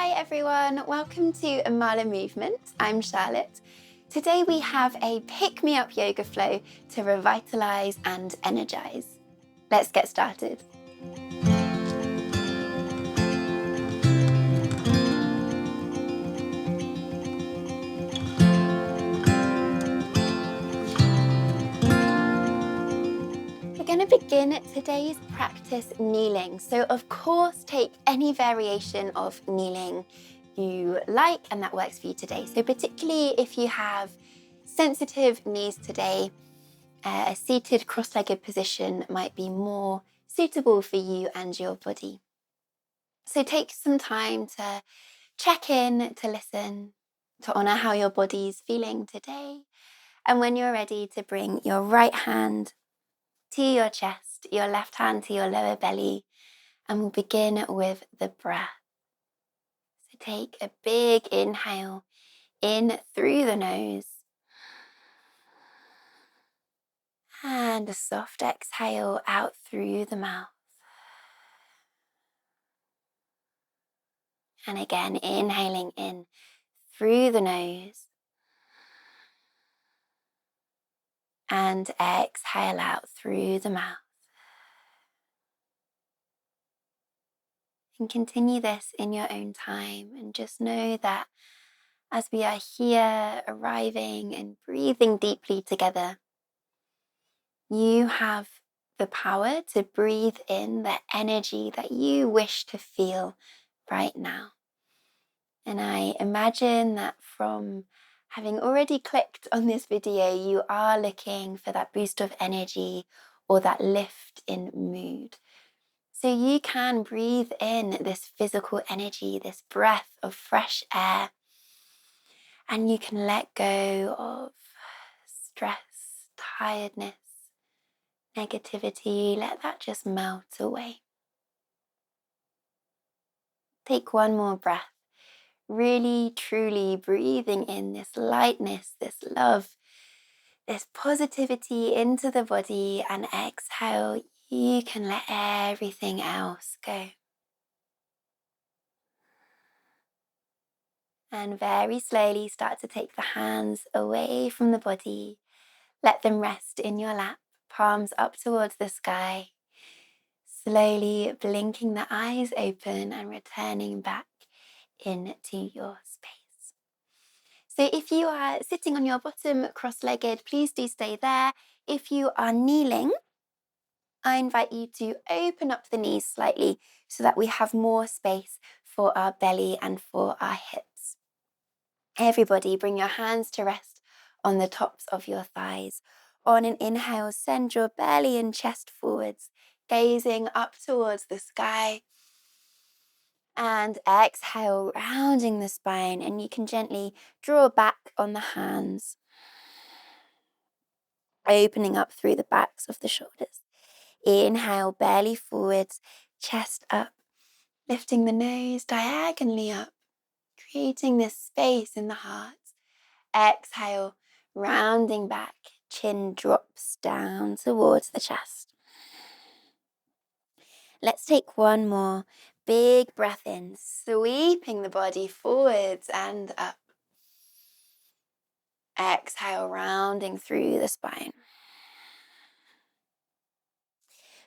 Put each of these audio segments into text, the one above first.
Hi everyone, welcome to AmalaMovement. I'm Charlotte. Today we have a pick-me-up yoga flow to revitalise and energise. Let's get started. We're going to begin today's practice kneeling. So of course take any variation of kneeling you like and that works for you today. So particularly if you have sensitive knees today, a seated cross-legged position might be more suitable for you and your body. So take some time to check in, to listen, to honour how your body's feeling today. And when you're ready to bring your right hand to your chest, your left hand to your lower belly, and we'll begin with the breath. So take a big inhale in through the nose and a soft exhale out through the mouth. And again, inhaling in through the nose and exhale out through the mouth. And continue this in your own time, and just know that as we are here arriving and breathing deeply together, you have the power to breathe in the energy that you wish to feel right now. And I imagine that from having already clicked on this video, you are looking for that boost of energy or that lift in mood. So you can breathe in this physical energy, this breath of fresh air, and you can let go of stress, tiredness, negativity. Let that just melt away. Take one more breath. Really, truly breathing in this lightness, this love, this positivity into the body, and exhale, you can let everything else go. And very slowly start to take the hands away from the body. Let them rest in your lap, palms up towards the sky. Slowly blinking the eyes open and returning back into your space. So if you are sitting on your bottom cross-legged, please do stay there. If you are kneeling, I invite you to open up the knees slightly so that we have more space for our belly and for our hips. Everybody, bring your hands to rest on the tops of your thighs. On an inhale, send your belly and chest forwards, gazing up towards the sky. And exhale, rounding the spine, and you can gently draw back on the hands, opening up through the backs of the shoulders. Inhale, belly forwards, chest up, lifting the nose diagonally up, creating this space in the heart. Exhale, rounding back, chin drops down towards the chest. Let's take one more big breath in, sweeping the body forwards and up. Exhale, rounding through the spine.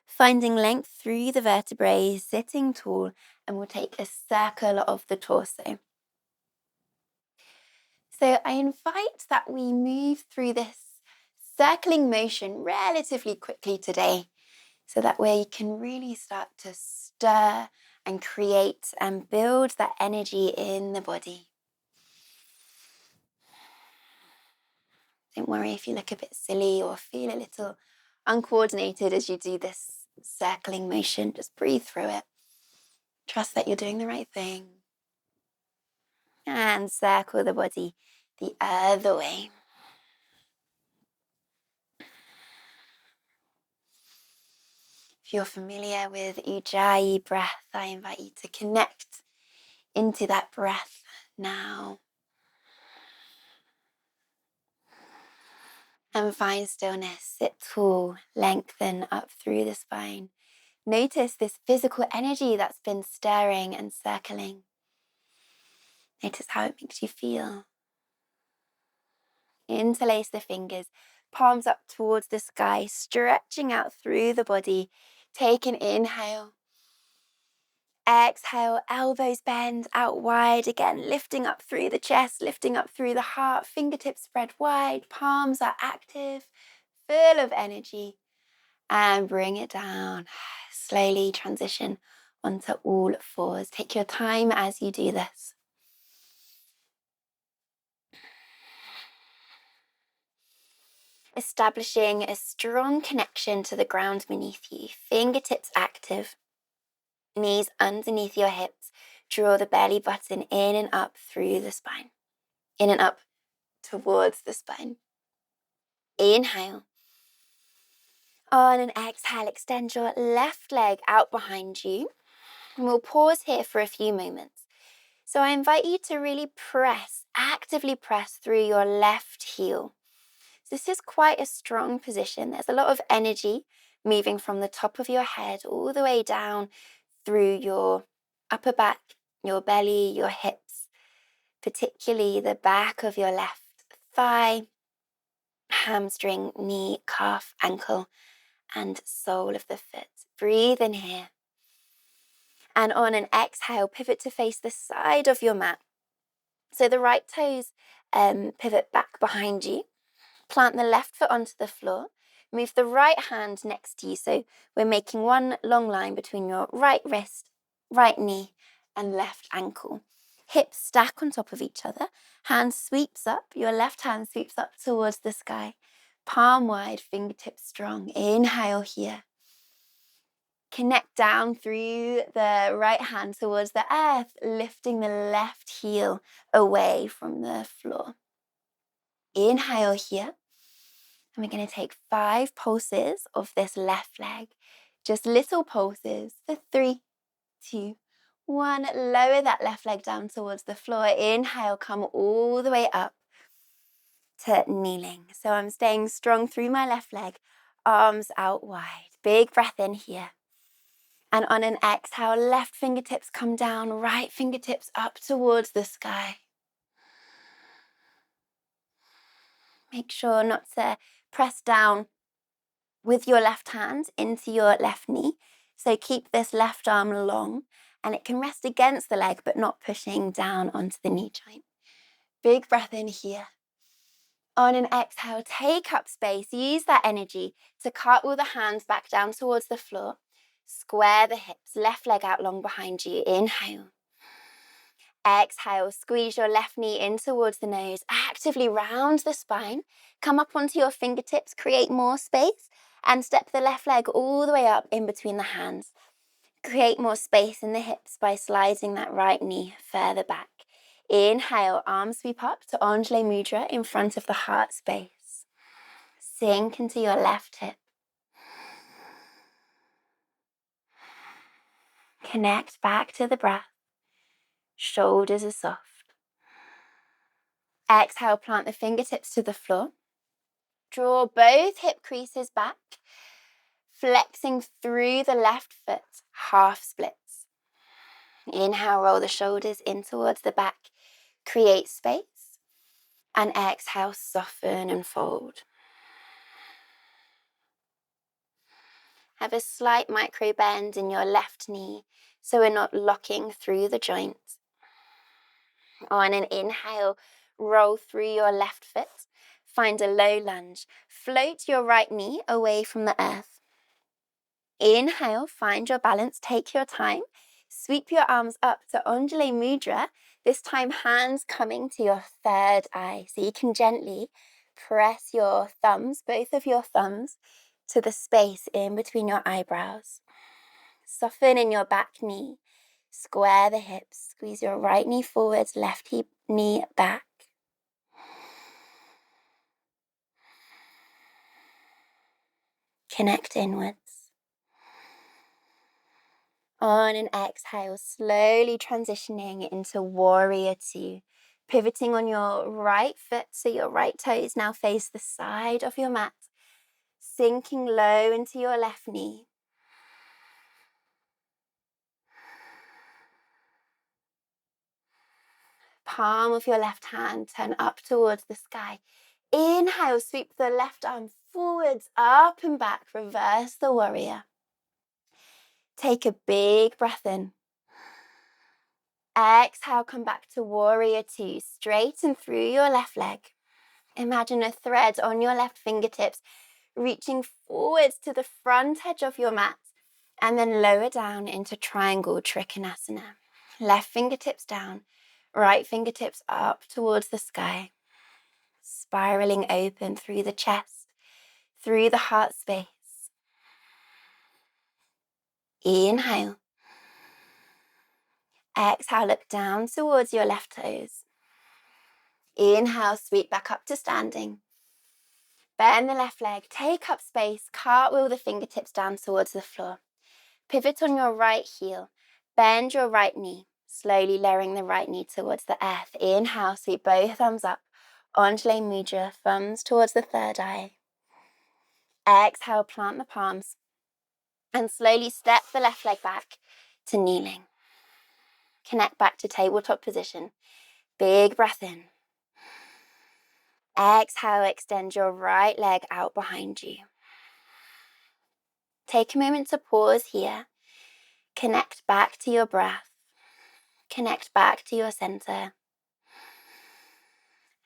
Finding length through the vertebrae, sitting tall, and we'll take a circle of the torso. So I invite that we move through this circling motion relatively quickly today, so that way you can really start to stir and create and build that energy in the body. Don't worry if you look a bit silly or feel a little uncoordinated as you do this circling motion. Just breathe through it. Trust that you're doing the right thing. And circle the body the other way. If you're familiar with Ujjayi breath, I invite you to connect into that breath now. And find stillness, sit tall, lengthen up through the spine. Notice this physical energy that's been stirring and circling. Notice how it makes you feel. Interlace the fingers, palms up towards the sky, stretching out through the body. Take an inhale. Exhale, elbows bend out wide again, lifting up through the chest, lifting up through the heart, fingertips spread wide, palms are active, full of energy. And bring it down. Slowly transition onto all fours. Take your time as you do this. Establishing a strong connection to the ground beneath you. Fingertips active. Knees underneath your hips. Draw the belly button in and up through the spine. In and up towards the spine. Inhale. On an exhale, extend your left leg out behind you. And we'll pause here for a few moments. So I invite you to really actively press through your left heel. This is quite a strong position. There's a lot of energy moving from the top of your head all the way down through your upper back, your belly, your hips, particularly the back of your left thigh, hamstring, knee, calf, ankle, and sole of the foot. Breathe in here. And on an exhale, pivot to face the side of your mat. So the right toes pivot back behind you. Plant the left foot onto the floor. Move the right hand next to you. So we're making one long line between your right wrist, right knee, and left ankle. Hips stack on top of each other. Hand sweeps up. Your left hand sweeps up towards the sky. Palm wide, fingertips strong. Inhale here. Connect down through the right hand towards the earth, lifting the left heel away from the floor. Inhale here. And we're going to take 5 pulses of this left leg. Just little pulses for 3, 2, 1. Lower that left leg down towards the floor. Inhale, come all the way up to kneeling. So I'm staying strong through my left leg, arms out wide. Big breath in here. And on an exhale, left fingertips come down, right fingertips up towards the sky. Make sure not to press down with your left hand into your left knee. So keep this left arm long, and it can rest against the leg, but not pushing down onto the knee joint. Big breath in here. On an exhale, take up space. Use that energy to cartwheel the hands back down towards the floor. Square the hips, left leg out long behind you. Inhale. Exhale, squeeze your left knee in towards the nose. Actively round the spine. Come up onto your fingertips, create more space, and step the left leg all the way up in between the hands. Create more space in the hips by sliding that right knee further back. Inhale, arms sweep up to Anjali Mudra in front of the heart space. Sink into your left hip. Connect back to the breath. Shoulders are soft. Exhale, plant the fingertips to the floor. Draw both hip creases back, flexing through the left foot, half splits. Inhale, roll the shoulders in towards the back, create space. And exhale, soften and fold. Have a slight micro bend in your left knee so we're not locking through the joint. On an inhale, roll through your left foot. Find a low lunge. Float your right knee away from the earth. Inhale, find your balance, take your time. Sweep your arms up to Anjali Mudra. This time, hands coming to your third eye. So you can gently press your thumbs, both of your thumbs, to the space in between your eyebrows. Soften in your back knee. Square the hips. Squeeze your right knee forwards, left knee back. Connect inwards. On an exhale, slowly transitioning into warrior 2. Pivoting on your right foot, so your right toes now face the side of your mat. Sinking low into your left knee. palm of your left hand, turn up towards the sky. Inhale, sweep the left arm forwards, up and back, reverse the warrior. Take a big breath in. Exhale, come back to warrior two, straighten through your left leg. Imagine a thread on your left fingertips, reaching forwards to the front edge of your mat, and then lower down into triangle trikonasana. Left fingertips down, right fingertips up towards the sky, spiraling open through the chest, through the heart space. Inhale. Exhale, look down towards your left toes. Inhale, sweep back up to standing. Bend the left leg, take up space, cartwheel the fingertips down towards the floor. Pivot on your right heel, bend your right knee, slowly lowering the right knee towards the earth. Inhale, sweep both thumbs up. Anjali Mudra, thumbs towards the third eye. Exhale, plant the palms. And slowly step the left leg back to kneeling. Connect back to tabletop position. Big breath in. Exhale, extend your right leg out behind you. Take a moment to pause here. Connect back to your breath. Connect back to your center.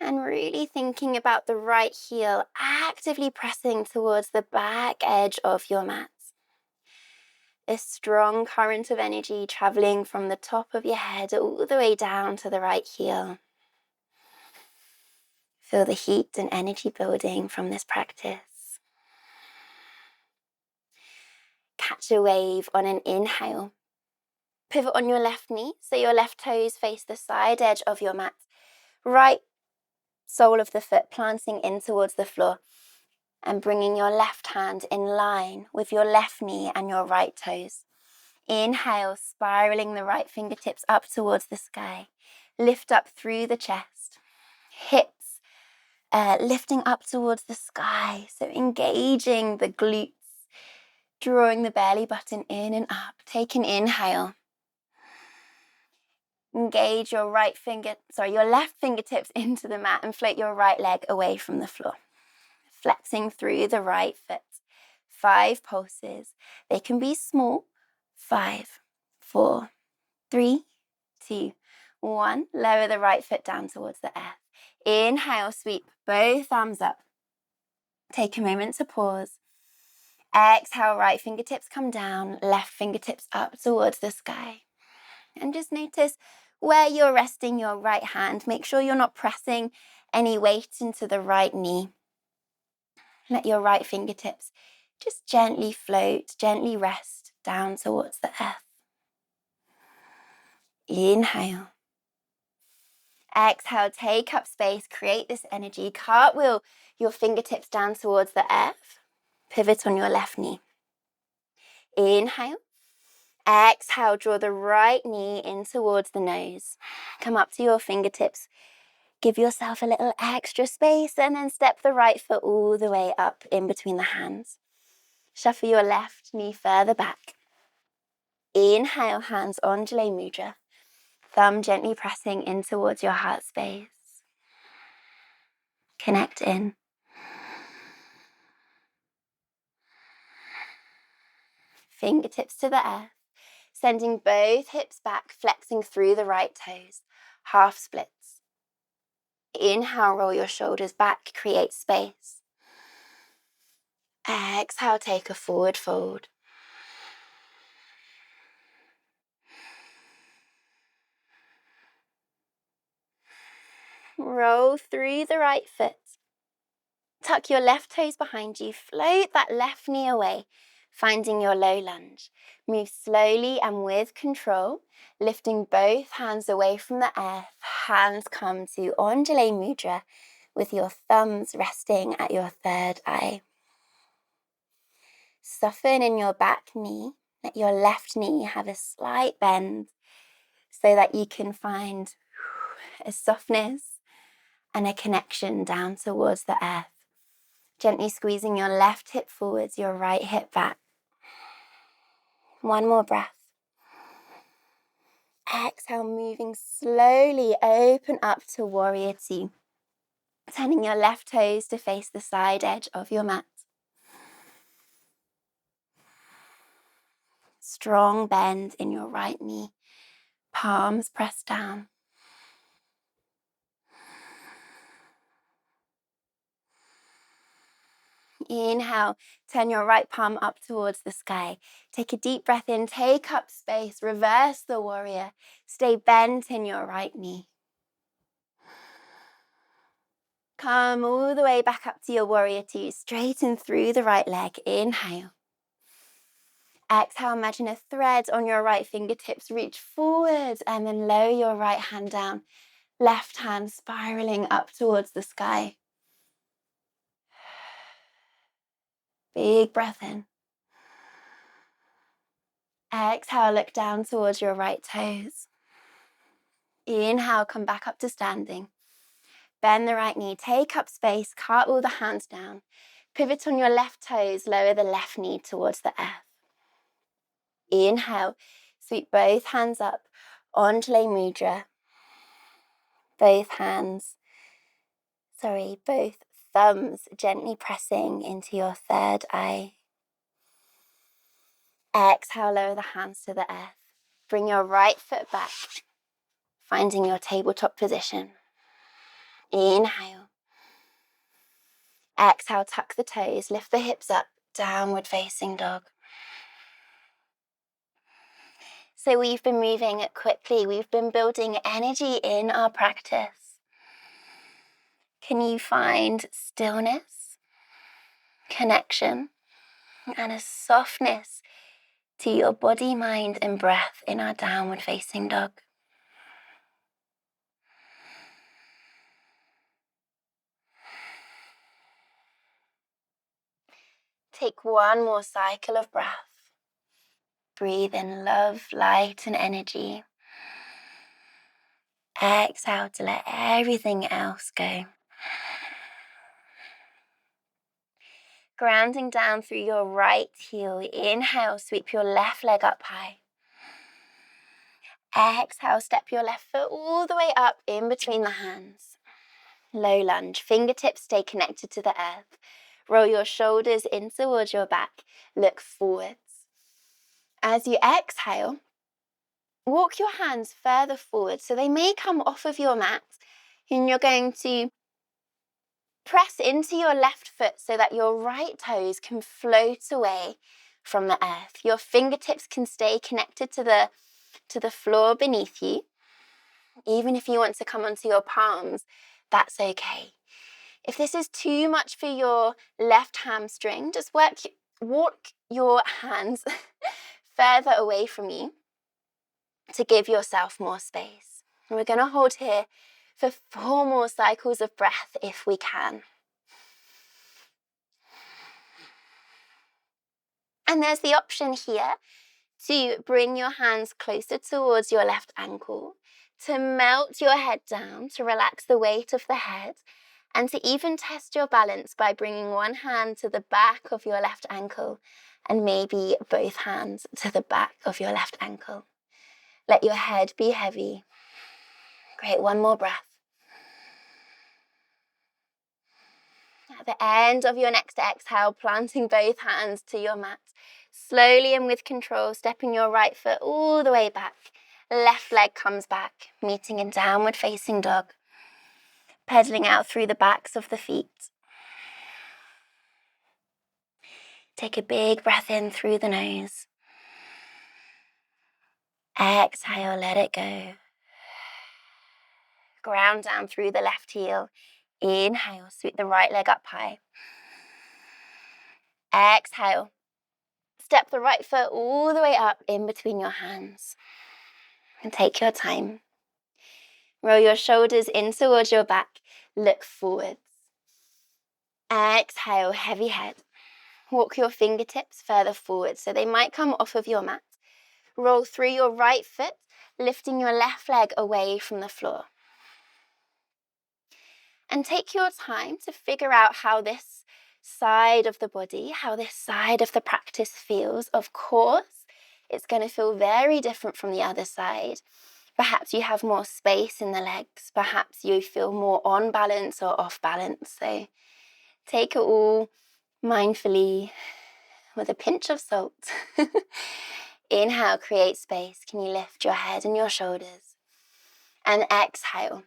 And really thinking about the right heel actively pressing towards the back edge of your mat. A strong current of energy traveling from the top of your head all the way down to the right heel. Feel the heat and energy building from this practice. Catch a wave on an inhale. Pivot on your left knee so your left toes face the side edge of your mat. Right sole of the foot planting in towards the floor and bringing your left hand in line with your left knee and your right toes. Inhale, spiraling the right fingertips up towards the sky. Lift up through the chest. Hips lifting up towards the sky. So engaging the glutes, drawing the belly button in and up. Take an inhale. Engage your your left fingertips into the mat and float your right leg away from the floor. Flexing through the right foot. 5 pulses. They can be small. 5, 4, 3, 2, 1. Lower the right foot down towards the earth. Inhale, sweep both arms up. Take a moment to pause. Exhale, right fingertips come down, left fingertips up towards the sky. And just notice where you're resting your right hand. Make sure you're not pressing any weight into the right knee. Let your right fingertips just gently float, gently rest down towards the earth. Inhale. Exhale, take up space, create this energy. Cartwheel your fingertips down towards the earth. Pivot on your left knee. Inhale. Exhale, draw the right knee in towards the nose. Come up to your fingertips. Give yourself a little extra space and then step the right foot all the way up in between the hands. Shuffle your left knee further back. Inhale, hands Anjali Mudra. Thumb gently pressing in towards your heart space. Connect in. Fingertips to the earth. Sending both hips back, flexing through the right toes. Half splits. Inhale, roll your shoulders back, create space. Exhale, take a forward fold. Roll through the right foot. Tuck your left toes behind you. Float that left knee away, finding your low lunge. Move slowly and with control, lifting both hands away from the earth. Hands come to Anjali Mudra with your thumbs resting at your third eye. Soften in your back knee. Let your left knee have a slight bend so that you can find a softness and a connection down towards the earth. Gently squeezing your left hip forwards, your right hip back. One more breath. Exhale, moving slowly, open up to warrior two. Turning your left toes to face the side edge of your mat. Strong bend in your right knee, palms pressed down. Inhale, turn your right palm up towards the sky. Take a deep breath in, take up space, reverse the warrior. Stay bent in your right knee. Come all the way back up to your warrior two, straighten through the right leg. Inhale. Exhale, imagine a thread on your right fingertips. Reach forward and then lower your right hand down. Left hand spiraling up towards the sky. Big breath in. Exhale, look down towards your right toes. Inhale, come back up to standing. Bend the right knee, take up space, cartwheel the hands down. Pivot on your left toes, lower the left knee towards the earth. Inhale, sweep both hands up, Anjali Mudra. Both thumbs gently pressing into your third eye. Exhale, lower the hands to the earth. Bring your right foot back, finding your tabletop position. Inhale. Exhale, tuck the toes, lift the hips up, downward facing dog. So we've been moving quickly, we've been building energy in our practice. Can you find stillness, connection, and a softness to your body, mind, and breath in our downward facing dog? Take one more cycle of breath. Breathe in love, light, and energy. Exhale to let everything else go. Grounding down through your right heel. Inhale, sweep your left leg up high. Exhale, step your left foot all the way up in between the hands. Low lunge, fingertips stay connected to the earth. Roll your shoulders in towards your back. Look forwards. As you exhale, walk your hands further forward so they may come off of your mat, and you're going to press into your left foot so that your right toes can float away from the earth. Your fingertips can stay connected to the floor beneath you. Even if you want to come onto your palms, that's okay. If this is too much for your left hamstring, just walk your hands further away from you to give yourself more space. And we're going to hold here for 4 more cycles of breath if we can. And there's the option here to bring your hands closer towards your left ankle, to melt your head down, to relax the weight of the head, and to even test your balance by bringing one hand to the back of your left ankle and maybe both hands to the back of your left ankle. Let your head be heavy. Great, one more breath. At the end of your next exhale, planting both hands to your mat. Slowly and with control, stepping your right foot all the way back. Left leg comes back, meeting in downward facing dog. Pedaling out through the backs of the feet. Take a big breath in through the nose. Exhale, let it go. Ground down through the left heel. Inhale, sweep the right leg up high. Exhale. Step the right foot all the way up in between your hands. And take your time. Roll your shoulders in towards your back. Look forwards. Exhale, heavy head. Walk your fingertips further forward so they might come off of your mat. Roll through your right foot, lifting your left leg away from the floor. And take your time to figure out how this side of the body, how this side of the practice feels. Of course, it's going to feel very different from the other side. Perhaps you have more space in the legs. Perhaps you feel more on balance or off balance. So take it all mindfully with a pinch of salt. Inhale, create space. Can you lift your head and your shoulders? And exhale.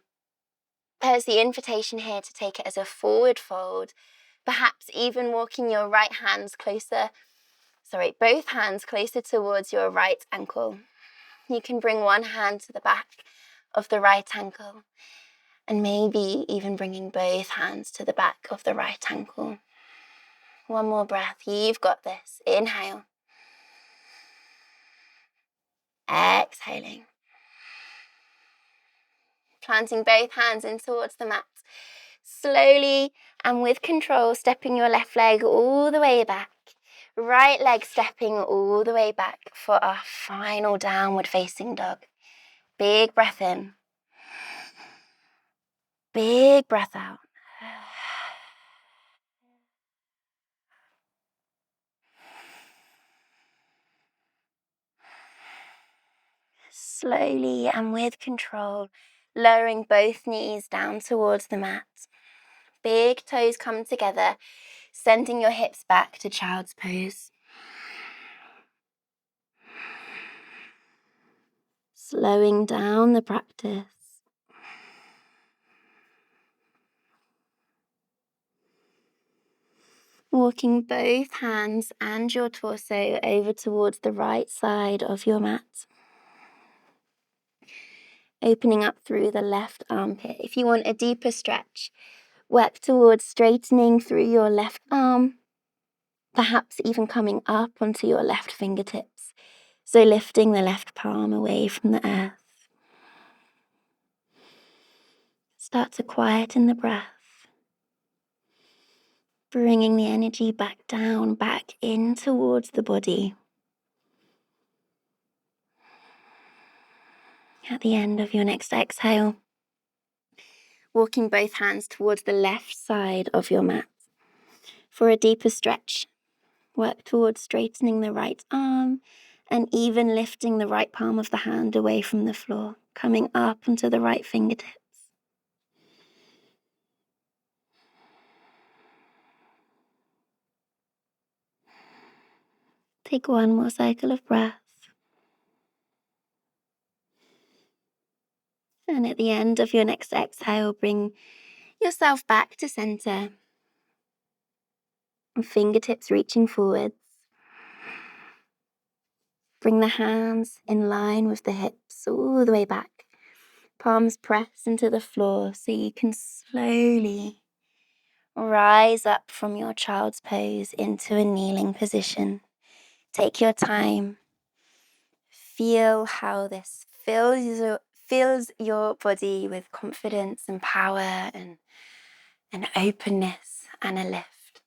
There's the invitation here to take it as a forward fold. Perhaps even walking your both hands closer towards your right ankle. You can bring one hand to the back of the right ankle, and maybe even bringing both hands to the back of the right ankle. One more breath. You've got this. Inhale. Exhaling. Planting both hands in towards the mat. Slowly and with control, stepping your left leg all the way back. Right leg stepping all the way back for our final downward facing dog. Big breath in. Big breath out. Slowly and with control, lowering both knees down towards the mat. Big toes come together, sending your hips back to child's pose. Slowing down the practice. Walking both hands and your torso over towards the right side of your mat. Opening up through the left armpit. If you want a deeper stretch, work towards straightening through your left arm, perhaps even coming up onto your left fingertips. So lifting the left palm away from the earth. Start to quieten the breath. Bringing the energy back down, back in towards the body. At the end of your next exhale, walking both hands towards the left side of your mat. For a deeper stretch, work towards straightening the right arm and even lifting the right palm of the hand away from the floor, coming up onto the right fingertips. Take one more cycle of breath. And at the end of your next exhale, bring yourself back to center. Fingertips reaching forwards. Bring the hands in line with the hips all the way back. Palms press into the floor so you can slowly rise up from your child's pose into a kneeling position. Take your time. Feel how this fills your body with confidence and power and openness and a lift.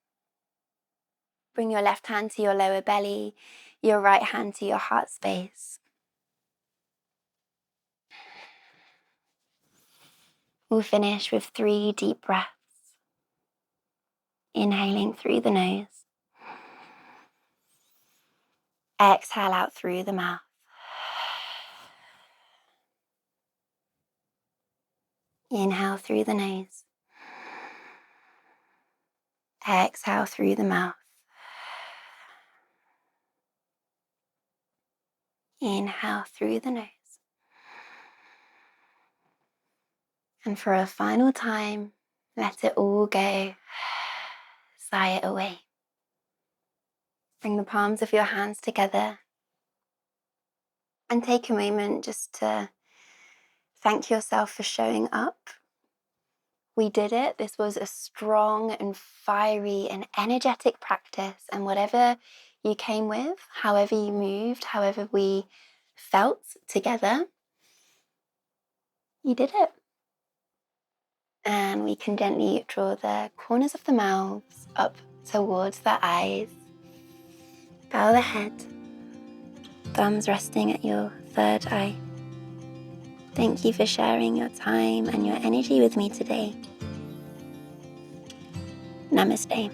Bring your left hand to your lower belly, your right hand to your heart space. We'll finish with 3 deep breaths. Inhaling through the nose. Exhale out through the mouth. Inhale through the nose. Exhale through the mouth. Inhale through the nose. And for a final time, let it all go. Sigh it away. Bring the palms of your hands together and take a moment just to thank yourself for showing up. We did it. This was a strong and fiery and energetic practice, and whatever you came with, however you moved, however we felt together, you did it. And we can gently draw the corners of the mouths up towards the eyes. Bow the head, thumbs resting at your third eye. Thank you for sharing your time and your energy with me today. Namaste.